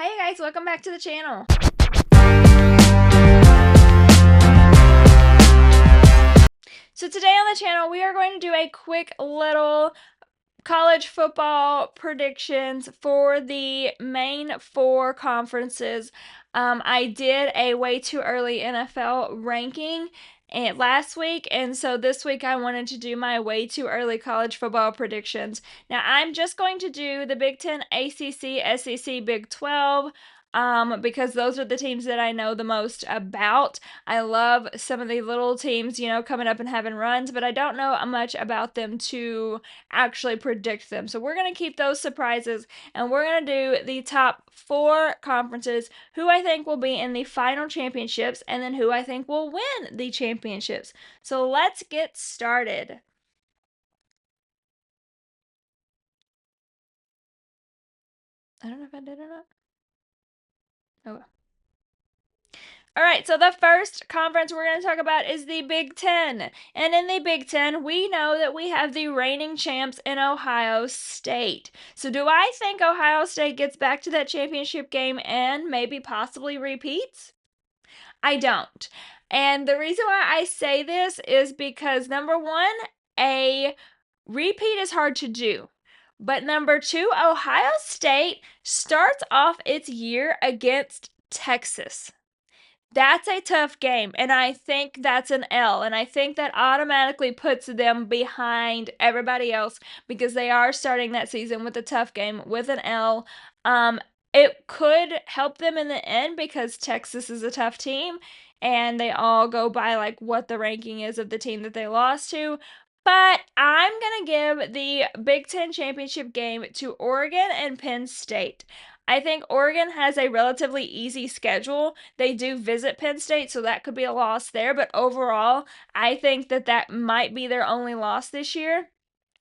Hey guys, welcome back to the channel. So today on the channel, we are going to do a quick little college football predictions for the main four conferences. I did a way too early NFL ranking last week, and so this week I wanted to do my way too early college football predictions. Now I'm just going to do the Big Ten, ACC, SEC, Big 12. Because those are the teams that I know the most about. I love some of the little teams, coming up and having runs, but I don't know much about them to actually predict them. So we're going to keep those surprises, and we're going to do the top four conferences, who I think will be in the final championships, and then who I think will win the championships. So let's get started. I don't know if I did or not. Oh. All right, so the first conference we're going to talk about is the Big Ten. And in the Big Ten, we know that we have the reigning champs in Ohio State. So do I think Ohio State gets back to that championship game and maybe possibly repeats? I don't. And the reason why I say this is because number one, a repeat is hard to do. But number two, Ohio State starts off its year against Texas. That's a tough game, and I think that's an L, and I think that automatically puts them behind everybody else because they are starting that season with a tough game with an L. It could help them in the end because Texas is a tough team, and they all go by like what the ranking is of the team that they lost to. But I'm going to give the Big Ten championship game to Oregon and Penn State. I think Oregon has a relatively easy schedule. They do visit Penn State, so that could be a loss there. But overall, I think that might be their only loss this year.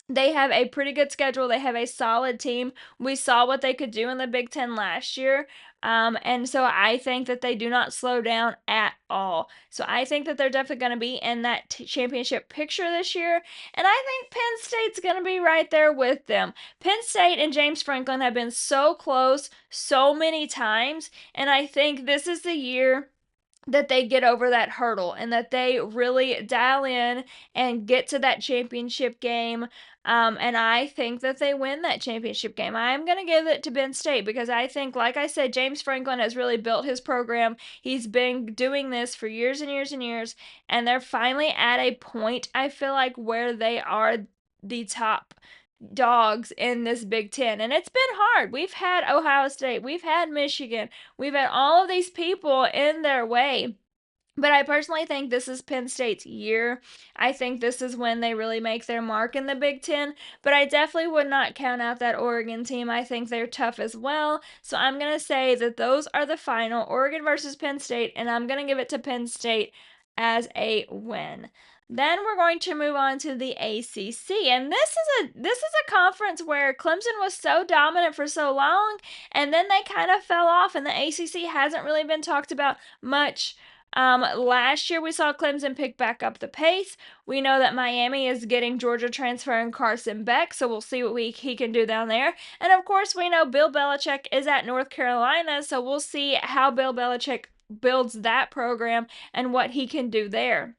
They have a pretty good schedule. They have a solid team. We saw what they could do in the Big Ten last year. And so I think that they do not slow down at all. So I think that they're definitely going to be in that championship picture this year. And I think Penn State's going to be right there with them. Penn State and James Franklin have been so close so many times. And I think this is the year that they get over that hurdle and that they really dial in and get to that championship game. And I think that they win that championship game. I'm going to give it to Penn State because I think, like I said, James Franklin has really built his program. He's been doing this for years and years and years, and they're finally at a point, I feel like, where they are the top dogs in this Big Ten. And it's been hard. We've had Ohio State, we've had Michigan, we've had all of these people in their way. But I personally think this is Penn State's year. I think this is when they really make their mark in the Big Ten. But I definitely would not count out that Oregon team. I think they're tough as well. So I'm going to say that those are the final, Oregon versus Penn State. And I'm going to give it to Penn State as a win. Then we're going to move on to the ACC, and this is a conference where Clemson was so dominant for so long, and then they kind of fell off, and the ACC hasn't really been talked about much. Last year we saw Clemson pick back up the pace. We know that Miami is getting Georgia transferring Carson Beck, so we'll see what he can do down there. And of course, we know Bill Belichick is at North Carolina, so we'll see how Bill Belichick builds that program and what he can do there.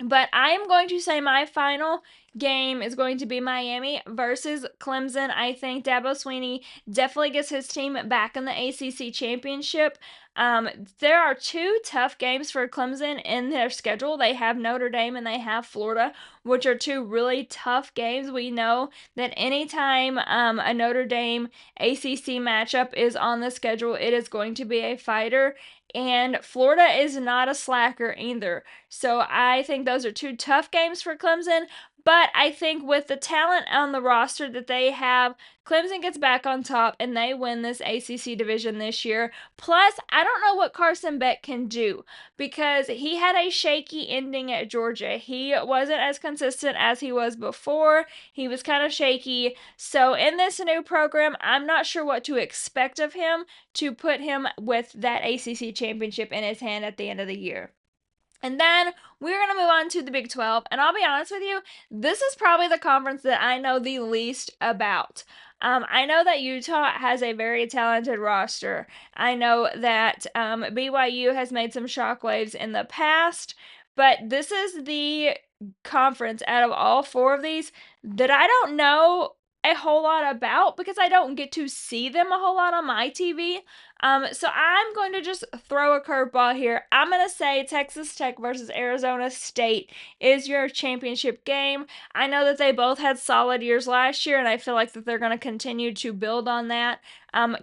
But I am going to say my final game is going to be Miami versus Clemson. I think Dabo Swinney definitely gets his team back in the ACC championship. There are two tough games for Clemson in their schedule. They have Notre Dame and they have Florida, which are two really tough games. We know that anytime a Notre Dame ACC matchup is on the schedule, it is going to be a fighter. And Florida is not a slacker either. So I think those are two tough games for Clemson. But I think with the talent on the roster that they have, Clemson gets back on top and they win this ACC division this year. Plus, I don't know what Carson Beck can do because he had a shaky ending at Georgia. He wasn't as consistent as he was before. He was kind of shaky. So in this new program, I'm not sure what to expect of him to put him with that ACC championship in his hand at the end of the year. And then we're going to move on to the Big 12. And I'll be honest with you, this is probably the conference that I know the least about. I know that Utah has a very talented roster. I know that BYU has made some shockwaves in the past, but this is the conference out of all four of these that I don't know a whole lot about because I don't get to see them a whole lot on my TV. So I'm going to just throw a curveball here. I'm going to say Texas Tech versus Arizona State is your championship game. I know that they both had solid years last year, and I feel like that they're going to continue to build on that.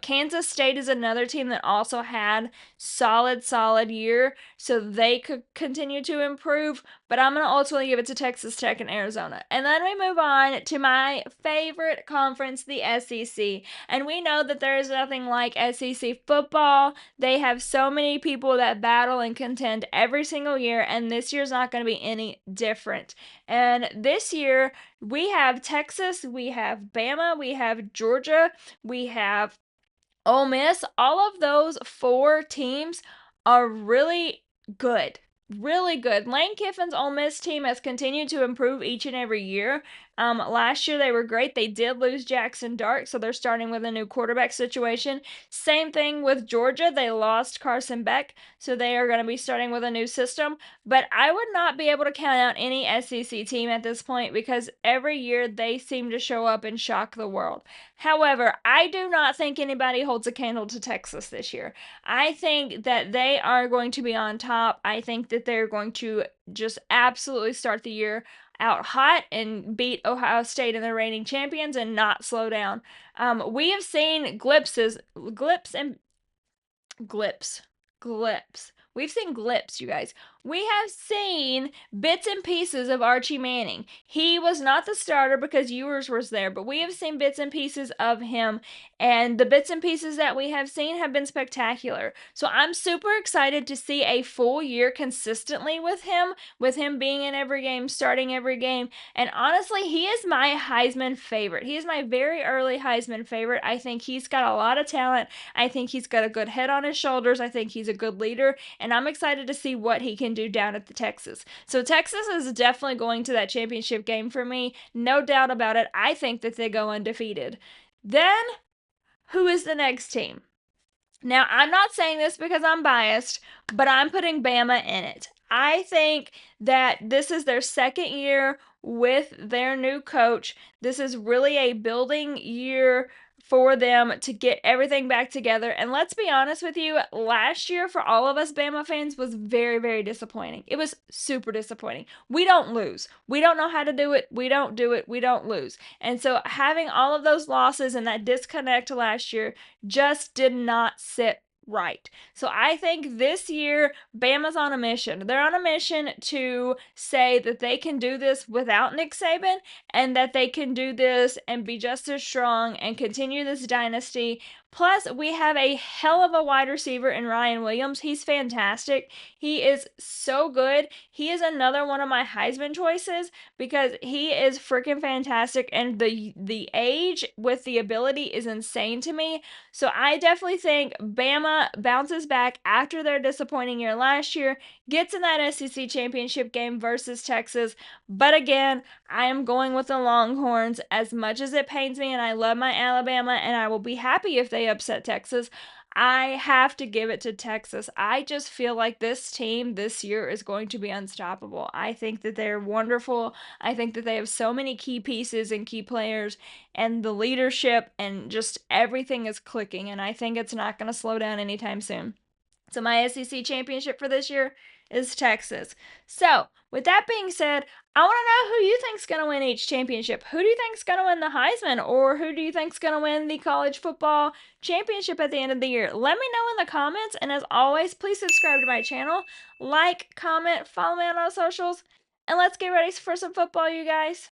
Kansas State is another team that also had solid year, so they could continue to improve. But I'm going to ultimately give it to Texas Tech and Arizona. And then we move on to my favorite conference, the SEC. And we know that there is nothing like SEC football. They have so many people that battle and contend every single year, and this year's not going to be any different. And this year, we have Texas, we have Bama, we have Georgia, we have Ole Miss. All of those four teams are really good. Really good. Lane Kiffin's Ole Miss team has continued to improve each and every year. Last year they were great. They did lose Jackson Dart, so they're starting with a new quarterback situation. Same thing with Georgia. They lost Carson Beck, so they are going to be starting with a new system. But I would not be able to count out any SEC team at this point because every year they seem to show up and shock the world. However, I do not think anybody holds a candle to Texas this year. I think that they are going to be on top. I think that they're going to just absolutely start the year out hot and beat Ohio State and the reigning champions and not slow down. We have seen glimpses glips. We've seen glips, you guys. We have seen bits and pieces of Archie Manning. He was not the starter because Ewers was there, but we have seen bits and pieces of him, and the bits and pieces that we have seen have been spectacular. So I'm super excited to see a full year consistently with him being in every game, starting every game, and honestly, he is my Heisman favorite. He is my very early Heisman favorite. I think he's got a lot of talent. I think he's got a good head on his shoulders. I think he's a good leader, and I'm excited to see what he can do down at the Texas. So Texas is definitely going to that championship game for me. No doubt about it. I think that they go undefeated. Then, who is the next team? Now, I'm not saying this because I'm biased, but I'm putting Bama in it. I think that this is their second year with their new coach. This is really a building year for them to get everything back together. And let's be honest with you, last year for all of us Bama fans was very disappointing. It was super disappointing. We don't lose. We don't know how to do it. We don't do it. We don't lose. And so having all of those losses and that disconnect last year just did not sit right. So I think this year Bama's on a mission. They're on a mission to say that they can do this without Nick Saban and that they can do this and be just as strong and continue this dynasty. Plus, we have a hell of a wide receiver in Ryan Williams. He's fantastic. He is so good. He is another one of my Heisman choices because he is freaking fantastic, and the age with the ability is insane to me. So I definitely think Bama bounces back after their disappointing year last year, gets in that SEC championship game versus Texas. But again, I am going with the Longhorns as much as it pains me, and I love my Alabama, and I will be happy if they upset Texas. I have to give it to Texas. I just feel like this team this year is going to be unstoppable. I think that they're wonderful. I think that they have so many key pieces and key players, and the leadership and just everything is clicking, and I think it's not going to slow down anytime soon. So my SEC championship for this year is Texas. So, with that being said, I want to know who you think's going to win each championship. Who do you think's going to win the Heisman, or who do you think's going to win the college football championship at the end of the year? Let me know in the comments, and as always, please subscribe to my channel, like, comment, follow me on all socials, and let's get ready for some football, you guys.